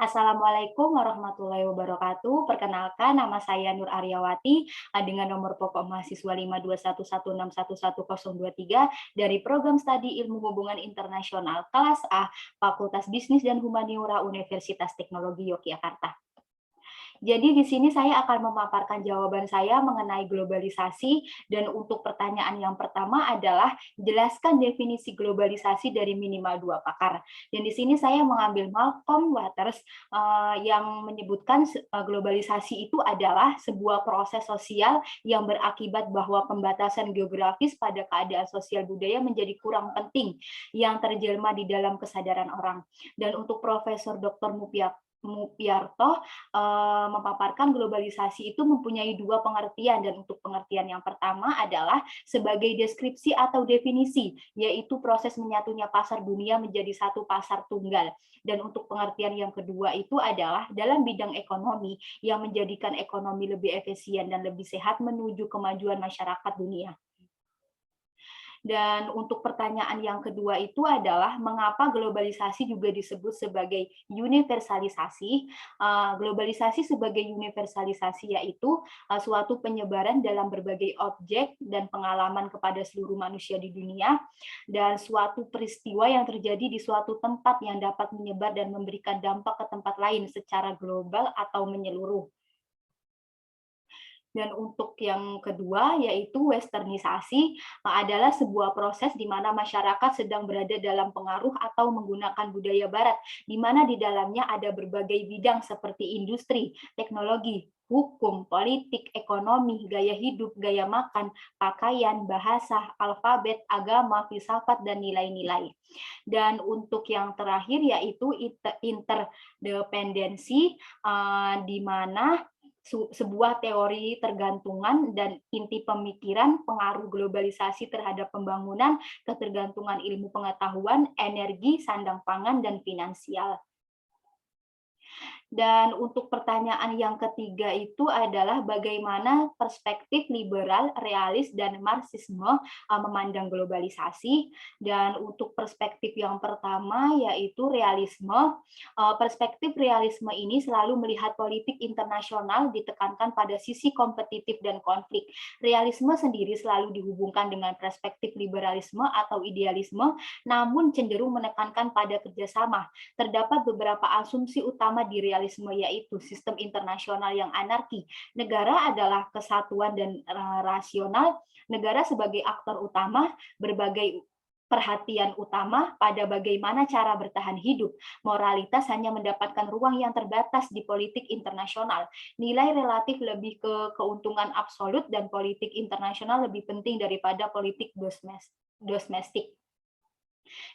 Assalamualaikum warahmatullahi wabarakatuh. Perkenalkan, nama saya Nur Aryawati dengan nomor pokok mahasiswa 52116111023 dari Program Studi Ilmu Hubungan Internasional kelas A, Fakultas Bisnis dan Humaniora Universitas Teknologi Yogyakarta. Jadi di sini saya akan memaparkan jawaban saya mengenai globalisasi, dan untuk pertanyaan yang pertama adalah jelaskan definisi globalisasi dari minimal dua pakar. Dan di sini saya mengambil Malcolm Waters yang menyebutkan globalisasi itu adalah sebuah proses sosial yang berakibat bahwa pembatasan geografis pada keadaan sosial budaya menjadi kurang penting yang terjelma di dalam kesadaran orang. Dan untuk Profesor Dr. Mupiarto memaparkan globalisasi itu mempunyai dua pengertian, dan untuk pengertian yang pertama adalah sebagai deskripsi atau definisi, yaitu proses menyatunya pasar dunia menjadi satu pasar tunggal. Dan untuk pengertian yang kedua itu adalah dalam bidang ekonomi yang menjadikan ekonomi lebih efisien dan lebih sehat menuju kemajuan masyarakat dunia. Dan untuk pertanyaan yang kedua itu adalah mengapa globalisasi juga disebut sebagai universalisasi. Globalisasi sebagai universalisasi yaitu suatu penyebaran dalam berbagai objek dan pengalaman kepada seluruh manusia di dunia, dan suatu peristiwa yang terjadi di suatu tempat yang dapat menyebar dan memberikan dampak ke tempat lain secara global atau menyeluruh. Dan untuk yang kedua, yaitu westernisasi, adalah sebuah proses di mana masyarakat sedang berada dalam pengaruh atau menggunakan budaya barat, di mana di dalamnya ada berbagai bidang seperti industri, teknologi, hukum, politik, ekonomi, gaya hidup, gaya makan, pakaian, bahasa, alfabet, agama, filsafat, dan nilai-nilai. Dan untuk yang terakhir yaitu interdependensi, di mana sebuah teori tergantungan dan inti pemikiran pengaruh globalisasi terhadap pembangunan, ketergantungan ilmu pengetahuan, energi, sandang pangan, dan finansial. Dan untuk pertanyaan yang ketiga itu adalah bagaimana perspektif liberal, realis, dan marxisme memandang globalisasi. Dan untuk perspektif yang pertama yaitu realisme. Perspektif realisme ini selalu melihat politik internasional ditekankan pada sisi kompetitif dan konflik. Realisme sendiri selalu dihubungkan dengan perspektif liberalisme atau idealisme, namun cenderung menekankan pada kerjasama. Terdapat beberapa asumsi utama di realisme, yaitu sistem internasional yang anarki, negara adalah kesatuan dan rasional, negara sebagai aktor utama, berbagai perhatian utama pada bagaimana cara bertahan hidup, moralitas hanya mendapatkan ruang yang terbatas di politik internasional, nilai relatif lebih ke keuntungan absolut, dan politik internasional lebih penting daripada politik domestik.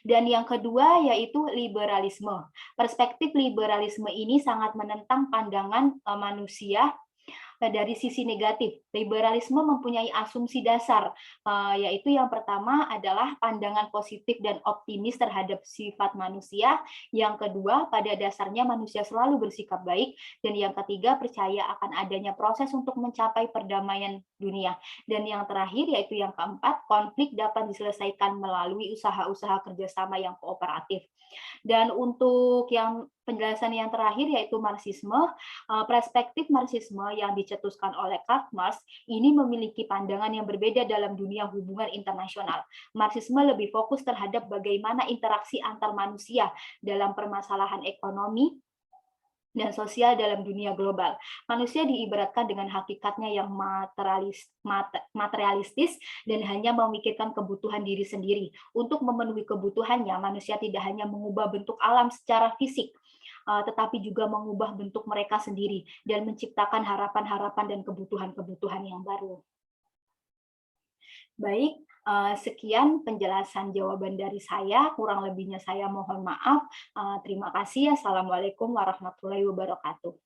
Dan yang kedua yaitu liberalisme. Perspektif liberalisme ini sangat menentang pandangan manusia dari sisi negatif. Liberalisme mempunyai asumsi dasar, yaitu yang pertama adalah pandangan positif dan optimis terhadap sifat manusia, yang kedua pada dasarnya manusia selalu bersikap baik, dan yang ketiga percaya akan adanya proses untuk mencapai perdamaian dunia. Dan yang terakhir yaitu yang keempat, konflik dapat diselesaikan melalui usaha-usaha kerjasama yang kooperatif. Dan untuk yang penjelasan yang terakhir yaitu marxisme. Perspektif marxisme yang dicetuskan oleh Karl Marx ini memiliki pandangan yang berbeda dalam dunia hubungan internasional. Marxisme lebih fokus terhadap bagaimana interaksi antar manusia dalam permasalahan ekonomi dan sosial dalam dunia global. Manusia diibaratkan dengan hakikatnya yang materialistis dan hanya memikirkan kebutuhan diri sendiri. Untuk memenuhi kebutuhannya, manusia tidak hanya mengubah bentuk alam secara fisik, tetapi juga mengubah bentuk mereka sendiri dan menciptakan harapan-harapan dan kebutuhan-kebutuhan yang baru. Baik, sekian penjelasan jawaban dari saya. Kurang lebihnya saya mohon maaf. Terima kasih. Assalamualaikum warahmatullahi wabarakatuh.